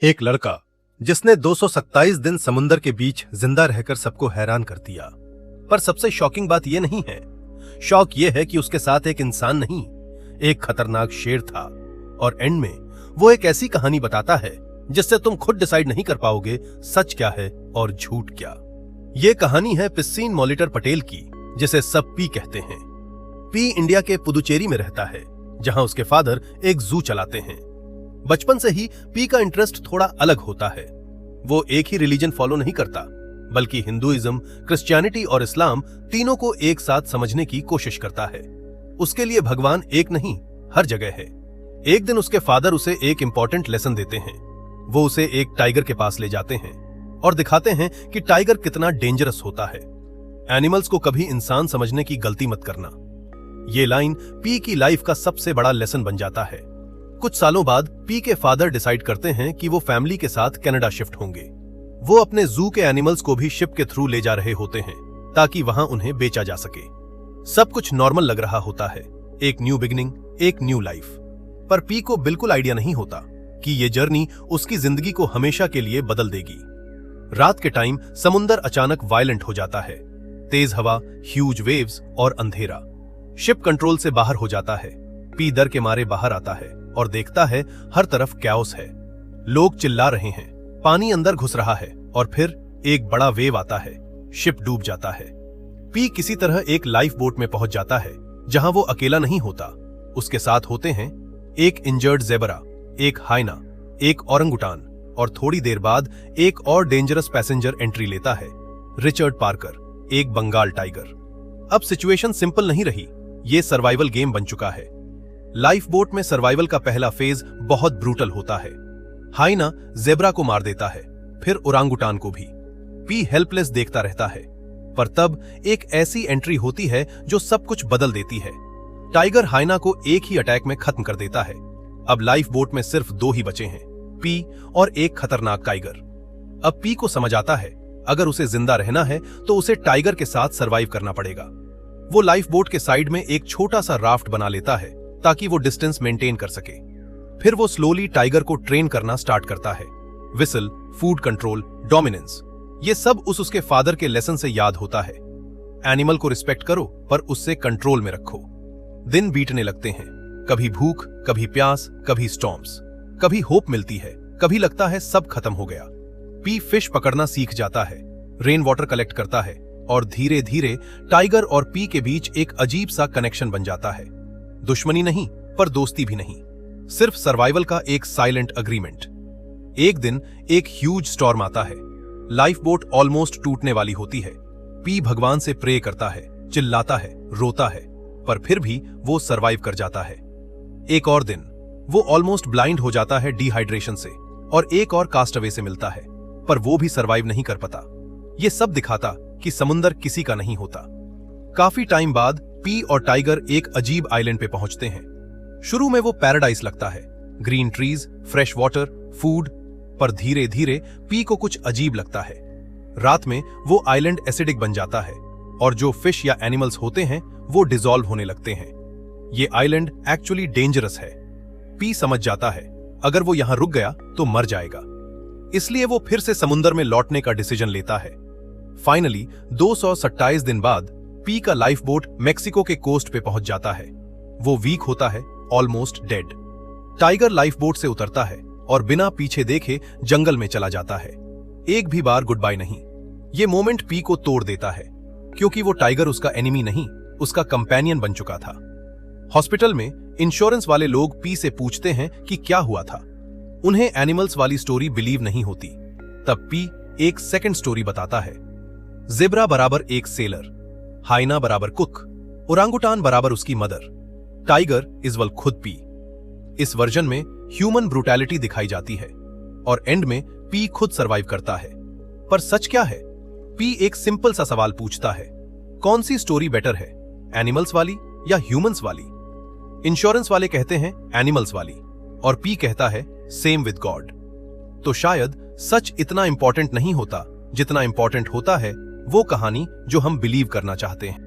एक लड़का जिसने 227 दिन समुंदर के बीच जिंदा रहकर सबको हैरान कर दिया। पर सबसे शॉकिंग बात यह नहीं है, शौक यह है कि उसके साथ एक इंसान नहीं, एक खतरनाक शेर था। और एंड में वो एक ऐसी कहानी बताता है जिससे तुम खुद डिसाइड नहीं कर पाओगे सच क्या है और झूठ क्या। ये कहानी है पिस्सीन मॉलिटर पटेल की, जिसे सब पी कहते हैं। पी इंडिया के पुदुचेरी में रहता है, जहां उसके फादर एक जू चलाते हैं। बचपन से ही पी का इंटरेस्ट थोड़ा अलग होता है। वो एक ही रिलीजन फॉलो नहीं करता, बल्कि हिंदुइज्म, क्रिश्चियनिटी और इस्लाम तीनों को एक साथ समझने की कोशिश करता है। उसके लिए भगवान एक नहीं, हर जगह है। एक दिन उसके फादर उसे एक इंपॉर्टेंट लेसन देते हैं। वो उसे एक टाइगर के पास ले जाते हैं और दिखाते हैं कि टाइगर कितना डेंजरस होता है। एनिमल्स को कभी इंसान समझने की गलती मत करना। ये लाइन पी की लाइफ का सबसे बड़ा लेसन बन जाता है। कुछ सालों बाद पी के फादर डिसाइड करते हैं कि वो फैमिली के साथ कनाडा शिफ्ट होंगे। वो अपने जू के एनिमल्स को भी शिप के थ्रू ले जा रहे होते हैं ताकि वहां उन्हें बेचा जा सके। सब कुछ नॉर्मल लग रहा होता है, एक न्यू बिगिनिंग, एक न्यू लाइफ। पर पी को बिल्कुल आइडिया नहीं होता कि ये जर्नी उसकी जिंदगी को हमेशा के लिए बदल देगी। रात के टाइम समुंदर अचानक वायलेंट हो जाता है। तेज हवा, ह्यूज वेव्स और अंधेरा। शिप कंट्रोल से बाहर हो जाता है। पी डर के मारे बाहर आता है और देखता है हर तरफ कैओस है। लोग चिल्ला रहे हैं, पानी अंदर घुस रहा है और फिर एक बड़ा वेव आता है। शिप डूब जाता है। पी किसी तरह एक लाइफ बोट में पहुंच जाता है, जहां वो अकेला नहीं होता। उसके साथ होते हैं एक इंजर्ड ज़ेबरा, एक हाइना, एक ओरंगुटान और थोड़ी देर बाद एक और डेंजरस पैसेंजर एंट्री लेता है, रिचर्ड पार्कर, एक बंगाल टाइगर। अब सिचुएशन सिंपल नहीं रही, ये सर्वाइवल गेम बन चुका है। लाइफ बोट में सर्वाइवल का पहला फेज बहुत ब्रूटल होता है। हाइना ज़ेबरा को मार देता है, फिर ओरांगुटान को भी। पी हेल्पलेस देखता रहता है। पर तब एक ऐसी एंट्री होती है जो सब कुछ बदल देती है। टाइगर हाइना को एक ही अटैक में खत्म कर देता है। अब लाइफ बोट में सिर्फ दो ही बचे हैं, पी और एक खतरनाक टाइगर। अब पी को समझ आता है अगर उसे जिंदा रहना है तो उसे टाइगर के साथ सरवाइव करना पड़ेगा। वो लाइफ बोट के साइड में एक छोटा सा राफ्ट बना लेता है ताकि वो डिस्टेंस मेंटेन कर सके। फिर वो स्लोली टाइगर को ट्रेन करना स्टार्ट करता है। विसल, फूड कंट्रोल, डोमिनेंस, ये सब उसके फादर के लेसन से याद होता है। एनिमल को रिस्पेक्ट करो पर उससे कंट्रोल में रखो। दिन बीतने लगते हैं, कभी भूख, कभी प्यास, कभी स्टॉर्म्स। कभी होप मिलती है, कभी लगता है सब खत्म हो गया। पी फिश पकड़ना सीख जाता है, रेन वाटर कलेक्ट करता है और धीरे धीरे टाइगर और पी के बीच एक अजीब सा कनेक्शन बन जाता है। दुश्मनी नहीं, पर दोस्ती भी नहीं, सिर्फ सर्वाइवल का एक साइलेंट अग्रीमेंट। एक दिन एक ह्यूज स्टॉर्म आता है। लाइफ बोट ऑलमोस्ट टूटने वाली होती है। पी भगवान से प्रे करता है, चिल्लाता है, रोता है, पर फिर भी वो सरवाइव कर जाता है। एक और दिन वो ऑलमोस्ट ब्लाइंड हो जाता है डिहाइड्रेशन से और एक और कास्टअवे से मिलता है, पर वो भी सरवाइव नहीं कर पाता। ये सब दिखाता कि समुंदर किसी का नहीं होता। काफी टाइम बाद पी और टाइगर एक अजीब आइलैंड पे पहुंचते हैं। शुरू में वो पैराडाइज लगता है, green trees, fresh water, food, पर धीरे धीरे पी को कुछ अजीब लगता है। रात में वो आइलैंड एसिडिक बन जाता है और जो फिश या एनिमल्स होते हैं वो डिसॉल्व होने लगते हैं। ये आइलैंड एक्चुअली डेंजरस है। पी समझ जाता है अगर वो यहां रुक गया तो मर जाएगा, इसलिए वो फिर से समुंदर में लौटने का डिसीजन लेता है। फाइनली 227 दिन बाद पी का लाइफ बोट मेक्सिको के कोस्ट पे पहुंच जाता है। वो वीक होता है, almost dead. Tiger life boat से उतरता है और बिना पीछे देखे जंगल में चला जाता है। एक भी बार गुड बाय नहीं। ये मोमेंट पी को तोड़ देता है, क्योंकि वो टाइगर उसका एनिमी नहीं, उसका कंपेनियन बन चुका था। हॉस्पिटल में इंश्योरेंस वाले लोग पी से पूछते हैं कि क्या हुआ था। उन्हें एनिमल्स वाली स्टोरी बिलीव नहीं होती। तब पी एक सेकंड स्टोरी बताता है। ज़ेबरा बराबर एक सेलर, हाइना बराबर कुक, ओरांगुटान बराबर उसकी मदर, टाइगर इज़वल खुद पी। इस वर्जन में ह्यूमन ब्रूटैलिटी दिखाई जाती है और एंड में पी खुद सरवाइव करता है। पर सच क्या है? पी एक सिंपल सा सवाल पूछता है, कौन सी स्टोरी बेटर है, एनिमल्स वाली या ह्यूमंस वाली? इंश्योरेंस वाले कहते हैं एनिमल्स वाली और पी कहता है सेम विद गॉड। तो शायद सच इतना इंपॉर्टेंट नहीं होता जितना इंपॉर्टेंट होता है वो कहानी जो हम बिलीव करना चाहते हैं।